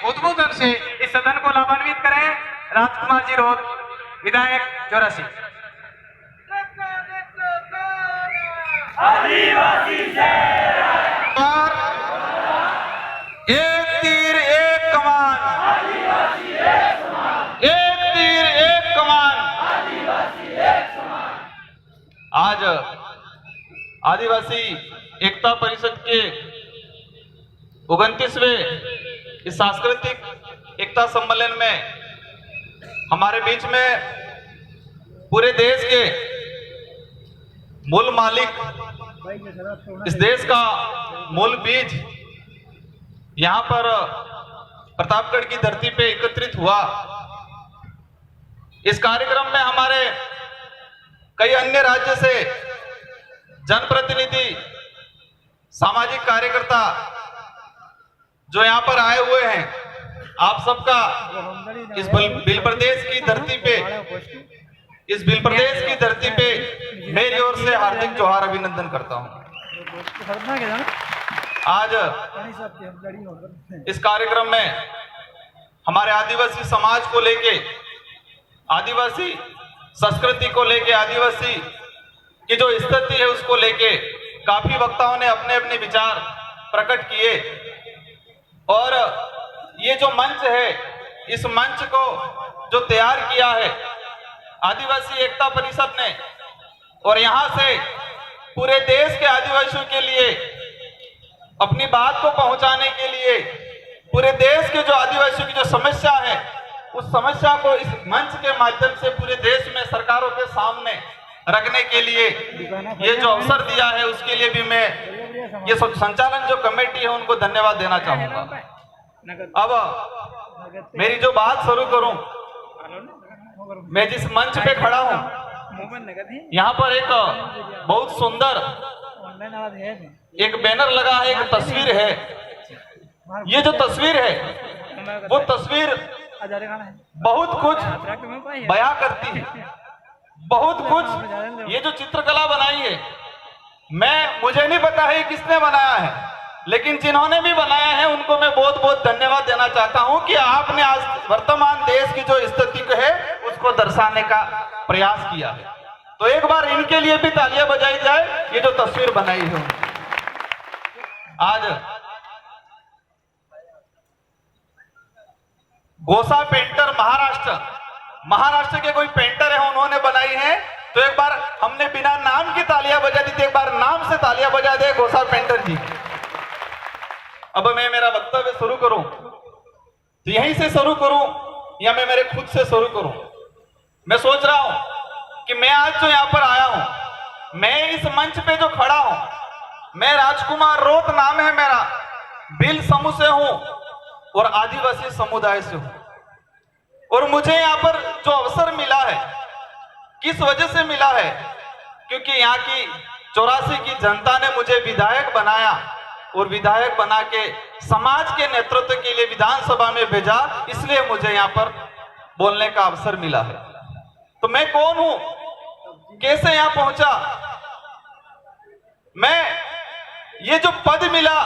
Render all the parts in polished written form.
उद्बोधन से इस सदन को लाभान्वित करें। राजकुमार जी रोड, विधायक 84। आदिवासी एक तीर एक कमान, एक तीर एक कमान। आज आदिवासी एकता परिषद के 29वें इस सांस्कृतिक एकता सम्मेलन में हमारे बीच में पूरे देश के मूल मालिक, इस देश का मूल बीज यहां पर प्रतापगढ़ की धरती पे एकत्रित हुआ। इस कार्यक्रम में हमारे कई अन्य राज्य से जनप्रतिनिधि, सामाजिक कार्यकर्ता जो यहां पर आए हुए हैं, आप सबका इस बिल प्रदेश की धरती पे, इस बिल प्रदेश की धरती पे मेरी ओर से हार्दिक जोहार अभिनंदन करता हूं। आज इस कार्यक्रम में हमारे आदिवासी समाज को लेके, आदिवासी संस्कृति को लेके, आदिवासी की जो स्थिति है उसको लेके काफी वक्ताओं ने अपने अपने विचार प्रकट किए। और ये जो मंच है, इस मंच को जो तैयार किया है आदिवासी एकता परिषद ने, और यहां से पूरे देश के आदिवासियों के लिए अपनी बात को पहुंचाने के लिए, पूरे देश के जो आदिवासियों की जो समस्या है उस समस्या को इस मंच के माध्यम से पूरे देश में सरकारों के सामने रखने के लिए ये जो अवसर दिया है, उसके लिए भी मैं ये संचालन जो कमेटी है उनको धन्यवाद देना चाहूंगा। अब मेरी जो बात शुरू करूं, मैं जिस मंच पे खड़ा हूं, यहाँ पर एक बहुत सुंदर एक बैनर लगा है, एक तस्वीर है। ये जो तस्वीर है वो तस्वीर बहुत कुछ बयां करती है, बहुत कुछ। ये जो चित्रकला बनाई है, मुझे नहीं पता है किसने बनाया है, लेकिन जिन्होंने भी बनाया है उनको मैं बहुत बहुत धन्यवाद देना चाहता हूं कि आपने आज वर्तमान देश की जो स्थिति है उसको दर्शाने का प्रयास किया है। तो एक बार इनके लिए भी तालियां बजाई जाए, ये जो तस्वीर बनाई है। आज गोसा पेंटर महाराष्ट्र के कोई पेंटर है, उन्होंने बनाई है। तो एक बार हमने बिना नाम की तालियां बजा दी थी, एक बार नाम से तालियां बजा दे गोसा पेंटर जी। अब मैं मेरा वक्तव्य शुरू करूं तो यहीं से शुरू करूं या मैं मेरे खुद से शुरू करूं? मैं सोच रहा हूं कि मैं आज जो यहां पर आया हूं, मैं इस मंच पे जो खड़ा हूं, मैं राजकुमार रोत नाम है मेरा, भील समूह से हूं और आदिवासी समुदाय से हूं। और मुझे यहां पर जो अवसर मिला है, किस वजह से मिला है? क्योंकि यहाँ की 84 की जनता ने मुझे विधायक बनाया और विधायक बना के समाज के नेतृत्व के लिए विधानसभा में भेजा, इसलिए मुझे यहाँ पर बोलने का अवसर मिला है। तो मैं कौन हूं, कैसे यहां पहुंचा? ये जो पद मिला,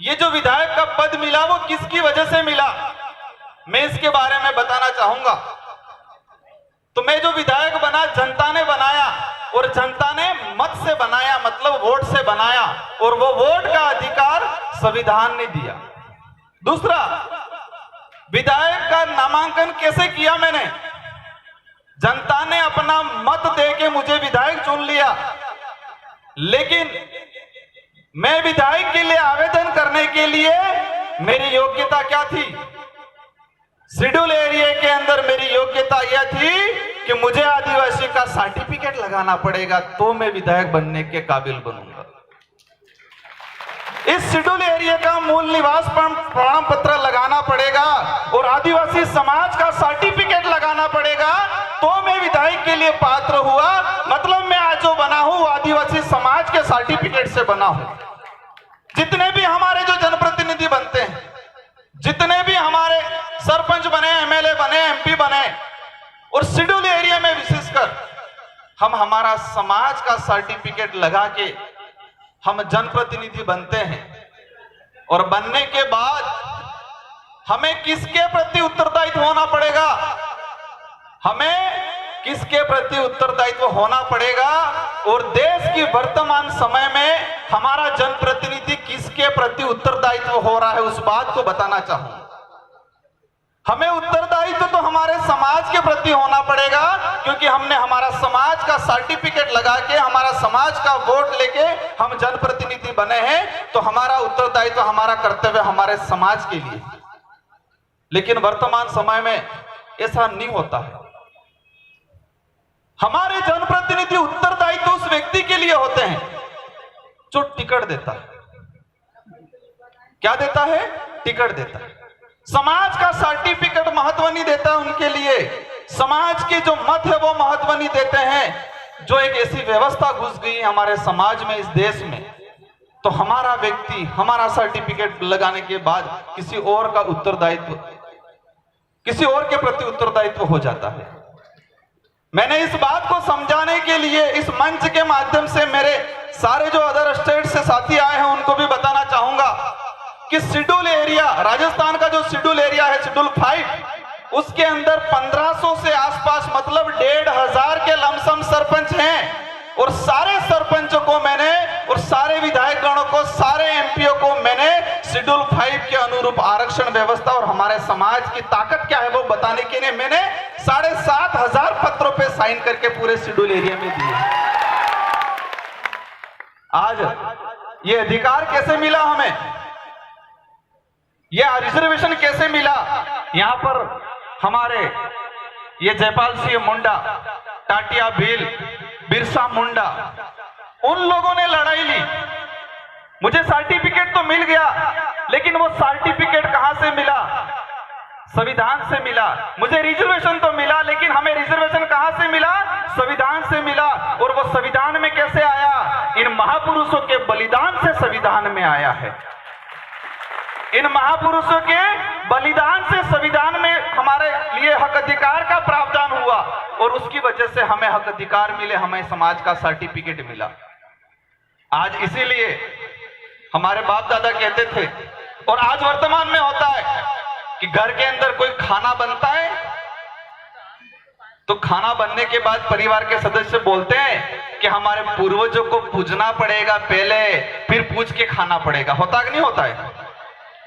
ये जो विधायक का पद मिला, वो किसकी वजह से मिला, मैं इसके बारे में बताना चाहूंगा। तो मैं जो विधायक बना, जनता ने बनाया, और जनता ने मत से बनाया, मतलब वोट से बनाया, और वो वोट का अधिकार संविधान ने दिया। दूसरा, विधायक का नामांकन कैसे किया मैंने? जनता ने अपना मत देके मुझे विधायक चुन लिया, लेकिन मैं विधायक के लिए आवेदन करने के लिए मेरी योग्यता क्या थी? शेड्यूल एरिया के अंदर मेरी योग्यता यह थी कि मुझे आदिवासी का सर्टिफिकेट लगाना पड़ेगा, तो मैं विधायक बनने के काबिल बनूंगा। इस शेड्यूल एरिया का मूल निवास प्रमाण पत्र लगाना पड़ेगा और आदिवासी समाज का सर्टिफिकेट लगाना पड़ेगा, तो मैं विधायक के लिए पात्र हुआ। मतलब मैं आज जो बना हूं आदिवासी समाज के सर्टिफिकेट से बना हूं। जितने भी हमारे जो जनप्रतिनिधि बनते हैं, जितने भी हमारे सरपंच बने, एमएलए बने, एमपी बने, और शेड्यूल एरिया में विशेषकर हम हमारा समाज का सर्टिफिकेट लगा के हम जनप्रतिनिधि बनते हैं। और बनने के बाद हमें किसके प्रति उत्तरदायित्व होना पड़ेगा? हमें किसके प्रति उत्तरदायित्व होना पड़ेगा और देश की वर्तमान समय में हमारा जनप्रतिनिधि किसके प्रति उत्तरदायित्व हो रहा है, उस बात को बताना चाहूं। हमें उत्तरदायित्व तो हमारे समाज के प्रति होना पड़ेगा, क्योंकि हमने हमारा समाज का सर्टिफिकेट लगा के, हमारा समाज का वोट लेके हम जनप्रतिनिधि बने हैं, तो हमारा उत्तरदायित्व, हमारा कर्तव्य हमारे समाज के लिए। लेकिन वर्तमान समय में ऐसा नहीं होता है। हमारे जनप्रतिनिधि उत्तरदायित्व उस व्यक्ति के लिए होते हैं जो टिकट देता है। क्या देता है? टिकट देता है। समाज का सर्टिफिकेट महत्व नहीं देता उनके लिए। समाज के जो मत है वो महत्व नहीं देते हैं। जो एक ऐसी व्यवस्था घुस गई है हमारे समाज में, इस देश में, तो हमारा व्यक्ति, हमारा सर्टिफिकेट लगाने के बाद किसी और का उत्तरदायित्व, किसी और के प्रति उत्तरदायित्व हो जाता है। मैंने इस बात को समझाने के लिए इस मंच के माध्यम से मेरे सारे जो अदर स्टेट से साथी आए हैं उनको भी बताना चाहूंगा कि शेड्यूल एरिया, राजस्थान का जो शेड्यूल एरिया है, शेड्यूल 5, उसके अंदर 1500 से आसपास, मतलब 1500 के लमसम सरपंच हैं। और सारे सरपंचों को मैंने, और सारे विधायकगणों को, सारे एमपीओ को मैंने शेड्यूल 5 के अनुरूप आरक्षण व्यवस्था और हमारे समाज की ताकत क्या है वो बताने के लिए मैंने 7500 पत्रों पे साइन करके पूरे शेड्यूल एरिया में दिए। आज ये अधिकार कैसे मिला हमें, यह रिजर्वेशन कैसे मिला? यहां पर हमारे ये जयपाल सिंह मुंडा, टाटिया भील, बिरसा मुंडा, उन लोगों ने लड़ाई ली। मुझे सर्टिफिकेट तो मिल गया, लेकिन वो सर्टिफिकेट कहां से मिला? संविधान से मिला। मुझे रिजर्वेशन तो मिला, लेकिन हमें रिजर्वेशन कहां से मिला? संविधान से मिला। और वो संविधान में कैसे आया? इन महापुरुषों के बलिदान से संविधान में आया है। इन महापुरुषों के बलिदान से संविधान में हमारे लिए हक अधिकार का प्रावधान हुआ, और उसकी वजह से हमें हक अधिकार मिले, हमें समाज का सर्टिफिकेट मिला। आज इसीलिए हमारे बाप दादा कहते थे, और आज वर्तमान में होता है कि घर के अंदर कोई खाना बनता है तो खाना बनने के बाद परिवार के सदस्य बोलते हैं कि हमारे पूर्वजों को पूजना पड़ेगा पहले, फिर पूज के खाना पड़ेगा। होता कि नहीं होता है?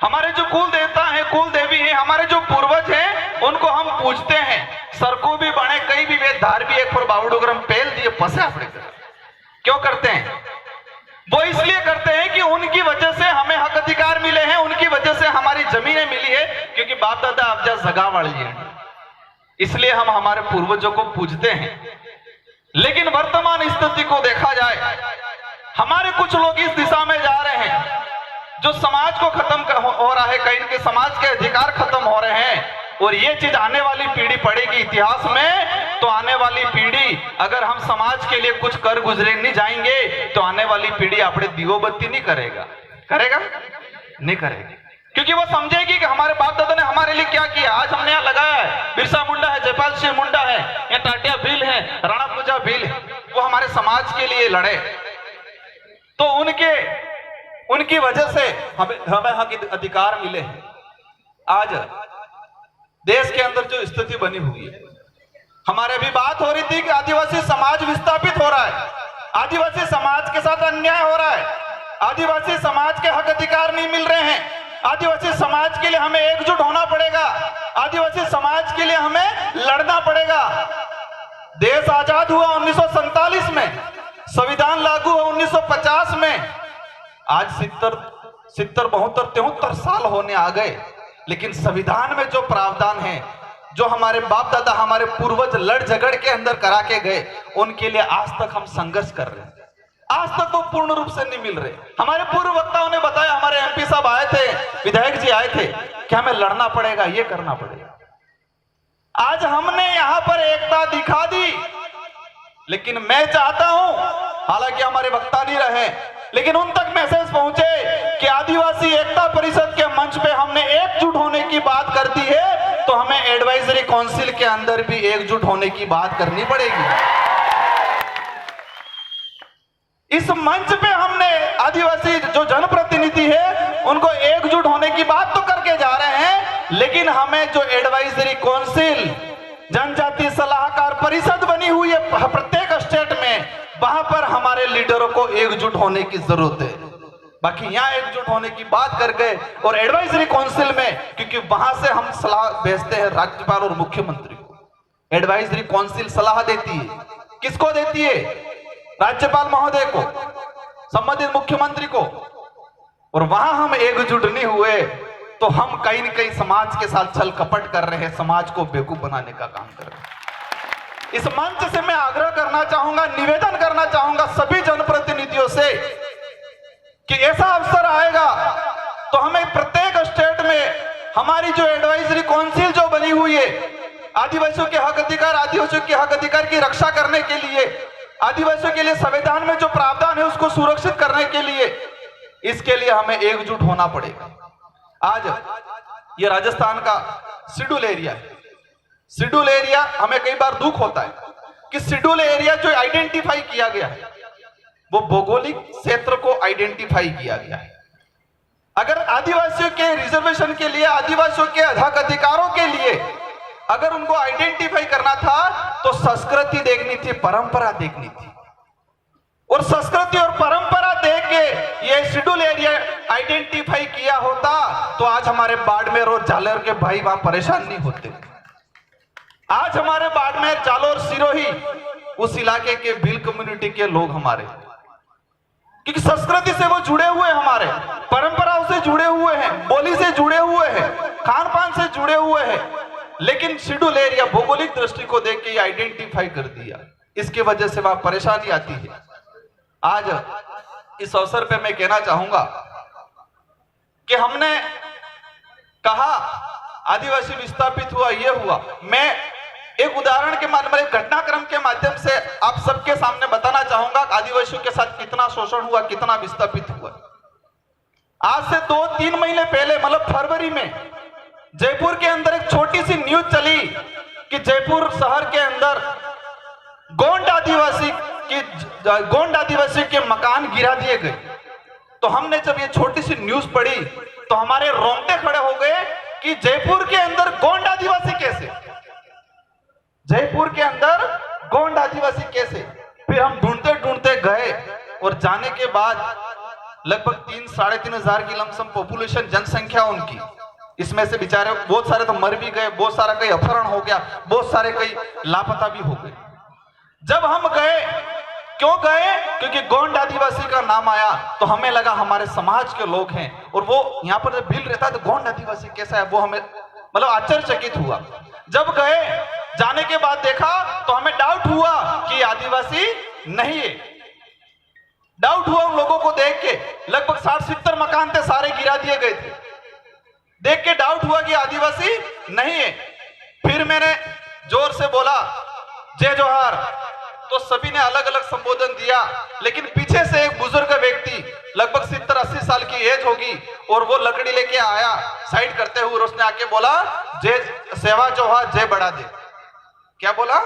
हमारे जो कुल देवता है, कुल देवी है, हमारे जो पूर्वज हैं, उनको हम पूजते हैं। सरको भी बने, कई भी वे धार भी एक बावड़ोग्राम पेल दिए पसे अपने। क्यों करते हैं? वो इसलिए करते हैं कि उनकी वजह से हमें हक अधिकार मिले हैं, उनकी वजह से हमारी जमीनें मिली है, क्योंकि बाप दादा अब्जा जगा वाली है, इसलिए हम हमारे पूर्वजों को पूजते हैं। लेकिन वर्तमान स्थिति को देखा जाए, हमारे कुछ लोग इस दिशा में जा रहे हैं जो समाज को खत्म हो रहा है, कहीं के समाज के अधिकार खत्म हो रहे हैं। और ये चीज आने वाली पीढ़ी पढ़ेगी इतिहास में, तो आने वाली पीढ़ी, अगर हम समाज के लिए कुछ कर गुजरे नहीं जाएंगे, तो आने वाली पीढ़ी अपने दियो बत्ती नहीं करेगा। करेगा? नहीं करेगी, क्योंकि वो समझेगी कि हमारे बाप दादा ने हमारे लिए क्या किया। आज हमने यहाँ लगाया है, बिरसा मुंडा है, जयपाल सिंह मुंडा है, या टाटिया भील है, राणा पूजा भील है, वो हमारे समाज के लिए लड़े, तो उनकी वजह से हमें हक अधिकार मिले हैं। आज देश के अंदर जो स्थिति बनी हुई है, हमारे भी बात हो रही थी कि आदिवासी समाज विस्थापित हो रहा है, आदिवासी समाज के साथ अन्याय हो रहा है, आदिवासी समाज के हक अधिकार नहीं मिल रहे हैं, आदिवासी समाज के लिए हमें एकजुट होना पड़ेगा, आदिवासी समाज के लिए हमें लड़ना पड़ेगा। देश आजाद हुआ 1947 में, संविधान लागू हुआ 1950 में, आज 70, 72, 73 साल होने आ गए, लेकिन संविधान में जो प्रावधान है, जो हमारे बाप दादा, हमारे पूर्वज लड़ झगड़ के अंदर करा के गए, उनके लिए आज तक हम संघर्ष कर रहे हैं। आज तक वो पूर्ण रूप से नहीं मिल रहे। हमारे पूर्व वक्ताओं ने बताया, हमारे एमपी साहब आए थे, विधायक जी आए थे, कि हमें लड़ना पड़ेगा, ये करना पड़ेगा। आज हमने यहां पर एकता दिखा दी, लेकिन मैं चाहता हूं, हालांकि हमारे वक्ता नहीं रहे, लेकिन उन तक मैसेज पहुंचे कि आदिवासी एकता परिषद के मंच पे हमने एकजुट होने की बात कर दी है, तो हमें एडवाइजरी काउंसिल के अंदर भी एकजुट होने की बात करनी पड़ेगी। इस मंच पे हमने आदिवासी जो जनप्रतिनिधि है उनको एकजुट होने की बात तो करके जा रहे हैं, लेकिन हमें जो एडवाइजरी काउंसिल, जनजाति सलाहकार परिषद बनी हुई है प्रत्येक स्टेट में, वहां पर हमारे लीडरों को एकजुट होने की जरूरत है। बाकी यहाँ एकजुट होने की बात कर गए और एडवाइजरी काउंसिल में, क्योंकि वहां से हम सलाह भेजते हैं राज्यपाल और मुख्यमंत्री को। एडवाइजरी काउंसिल सलाह देती है, किसको देती है? राज्यपाल महोदय को, संबंधित मुख्यमंत्री को। और वहां हम एकजुट नहीं हुए तो हम कहीं न कहीं समाज के साथ छल कपट कर रहे हैं, समाज को बेवकूफ बनाने का काम कर रहे हैं। इस मंच से मैं आग्रह करना चाहूंगा, निवेदन करना चाहूंगा सभी जनप्रतिनिधियों से कि ऐसा अवसर आएगा तो हमें प्रत्येक स्टेट में हमारी जो एडवाइजरी काउंसिल जो बनी हुई है, आदिवासियों के हक अधिकार, आदिवासियों के हक अधिकार की रक्षा करने के लिए, आदिवासियों के लिए संविधान में जो प्रावधान है उसको सुरक्षित करने के लिए, इसके लिए हमें एकजुट होना पड़ेगा। आज ये राजस्थान का शेड्यूल एरिया है। शेड्यूल एरिया, हमें कई बार दुख होता है कि शेड्यूल एरिया जो आइडेंटिफाई किया गया है वो भौगोलिक क्षेत्र को आइडेंटिफाई किया गया है। अगर आदिवासियों के रिजर्वेशन के लिए, आदिवासियों के हक अधिकारों के लिए अगर उनको आइडेंटिफाई करना था तो संस्कृति देखनी थी, परंपरा देखनी थी। और संस्कृति और परंपरा देख के ये शेड्यूल एरिया आइडेंटिफाई किया होता तो आज हमारे बाड़मेर और जालोर के भाई वहां परेशान नहीं होते। आज हमारे बाड़मेर, जालोर, सिरोही, उस इलाके के भील कम्युनिटी के लोग हमारे, क्योंकि संस्कृति से वो जुड़े हुए, हमारे परंपराओं से जुड़े हुए हैं, बोली से जुड़े हुए हैं, खान पान से जुड़े हुए हैं। लेकिन शेड्यूल एरिया भौगोलिक दृष्टि को देख के आइडेंटिफाई कर दिया, इसकी वजह से वहां परेशानी आती है। आज इस अवसर पे मैं कहना चाहूंगा कि हमने कहा आदिवासी विस्थापित हुआ, ये हुआ। मैं एक उदाहरण के माध्यम, एक घटनाक्रम के माध्यम से आप सबके सामने बताना चाहूंगा आदिवासियों के साथ कितना शोषण हुआ, कितना विस्थापित हुआ। आज से 2-3 महीने पहले, मतलब फरवरी में, जयपुर के अंदर एक छोटी सी न्यूज चली कि जयपुर शहर के अंदर गोंड आदिवासी के मकान गिरा दिए गए। तो हमने जब ये छोटी सी न्यूज पढ़ी तो हमारे रोंगटे खड़े हो गए कि जयपुर के अंदर गोंड आदिवासी कैसे, जयपुर के अंदर गोंड आदिवासी कैसे। फिर हम ढूंढते ढूंढते गए और जाने के बाद लगभग 3-3.5 हजार की लमसम पॉपुलेशन, जनसंख्या उनकी। इसमें से बेचारे बहुत सारे तो मर भी गए, बहुत सारा कई अपहरण हो गया, बहुत सारे कई लापता भी हो गए। जब हम गए, क्यों गए? क्योंकि गोंड आदिवासी का नाम आया तो हमें लगा हमारे समाज के लोग हैं, और वो यहाँ पर जब भील रहता है तो गोंड आदिवासी कैसा है, वो हमें मतलब आश्चर्यचकित हुआ। जब गए, जाने के बाद देखा तो हमें डाउट हुआ कि आदिवासी नहीं है। डाउट हुआ उन लोगों को देख के, लगभग 60-70 मकान थे, सारे गिरा दिए गए थे। देख के डाउट हुआ कि आदिवासी नहीं है। फिर मैंने जोर से बोला जय जोहार, तो सभी ने अलग अलग संबोधन दिया। लेकिन पीछे से एक बुजुर्ग व्यक्ति, लगभग 70-80 साल की एज होगी, और वो लकड़ी लेके आया साइड करते हुए, और उसने आके बोला जय सेवा जोहार जय बड़ा देव। क्या बोला?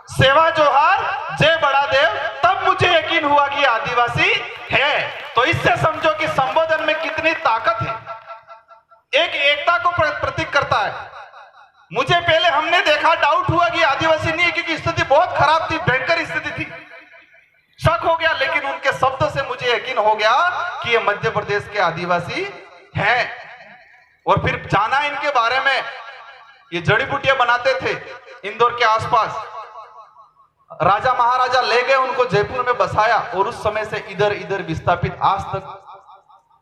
सेवा जोहार जय बड़ा देव। तब मुझे यकीन हुआ कि आदिवासी है। तो इससे समझो कि संबोधन में कितनी ताकत है, एक एकता को प्रतीक करता है। मुझे पहले हमने देखा, डाउट हुआ कि आदिवासी नहीं है, क्योंकि स्थिति बहुत खराब थी, भयंकर स्थिति थी, शक हो गया। लेकिन उनके शब्द से मुझे यकीन हो गया कि ये मध्य प्रदेश के आदिवासी हैं। और फिर जाना इनके बारे में, ये जड़ी बूटियां बनाते थे इंदौर के आसपास। राजा महाराजा ले गए उनको, जयपुर में बसाया, और उस समय से इधर इधर विस्थापित आज तक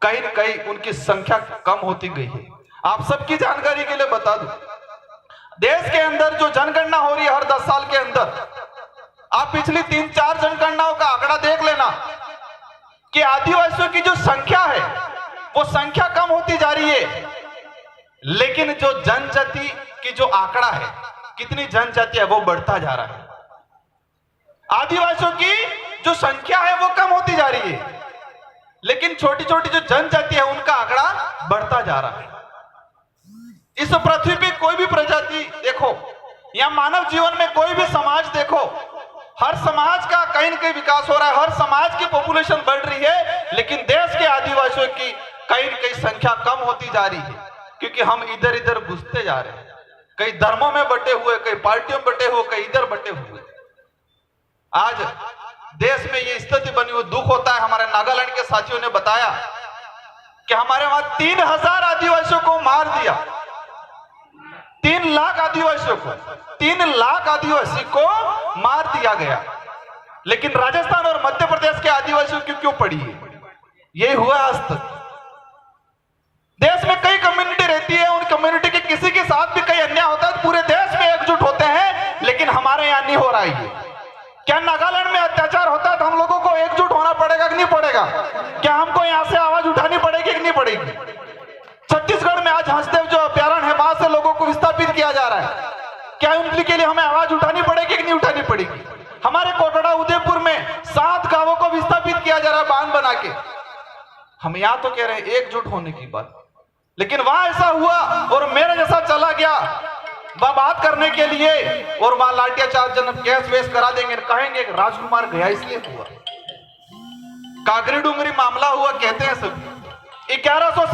कहीं न कहीं उनकी संख्या कम होती गई है। आप सबकी जानकारी के लिए बता दूं, देश के अंदर जो जनगणना हो रही है हर 10 साल के अंदर, आप पिछली 3-4 जनगणनाओं का आंकड़ा देख लेना कि आदिवासियों की जो संख्या है वो संख्या कम होती जा रही है, लेकिन जो जनजाति की जो आंकड़ा है, कितनी जनजाति है, वो बढ़ता जा रहा है। आदिवासियों की जो संख्या है वो कम होती जा रही है, लेकिन छोटी छोटी जो जनजाति है उनका आंकड़ा बढ़ता जा रहा है। इस पृथ्वी पे कोई भी प्रजाति देखो, या मानव जीवन में कोई भी समाज देखो, हर समाज का कहीं न कहीं विकास हो रहा है, हर समाज की पॉपुलेशन बढ़ रही है, लेकिन देश के आदिवासियों की कहीं न कहीं संख्या कम होती जा रही है। क्योंकि हम इधर इधर घुसते जा रहे हैं, कई धर्मों में बटे हुए, कई पार्टियों में बटे हुए, कई इधर बटे हुए। आज देश में ये स्थिति बनी हुई, दुख होता है। हमारे नागालैंड के साथियों ने बताया कि हमारे वहां 3000 आदिवासियों को मार दिया, 3 लाख आदिवासियों को, 3 लाख आदिवासी को मार दिया गया। लेकिन राजस्थान और मध्य प्रदेश के आदिवासियों की क्यों पड़ी है? यही हुआ आज तक। देश में कई कम्युनिटी रहती है, उन कम्युनिटी के किसी के साथ भी कई अन्याय होता है तो पूरे देश में एकजुट होते हैं, लेकिन हमारे यहां नहीं हो रहा है। क्या नागालैंड में अत्याचार होता है तो हम लोगों को एकजुट होना पड़ेगा कि नहीं पड़ेगा? क्या हमको यहां से आवाज उठानी पड़ेगी कि नहीं पड़ेगी? छत्तीसगढ़ में आज हंसदेव जो अभ्यारण्य है, वहां से लोगों को विस्थापित किया जा रहा है, क्या उनके लिए हमें आवाज उठानी पड़ेगी कि नहीं उठानी पड़ेगी? हमारे कोटड़ा उदयपुर में 7 गांवों को विस्थापित किया जा रहा है बांध बना के। हम यहां तो कह रहे हैं एकजुट होने की बात, लेकिन वहां ऐसा हुआ और मेरे जैसा चला गया बात करने के लिए, और वहां लाठियां चार्ज गैस वेस करा देंगे, कहेंगे राजकुमार गया इसलिए हुआ। कागरी डूंगरी मामला हुआ कहते हैं सब 1100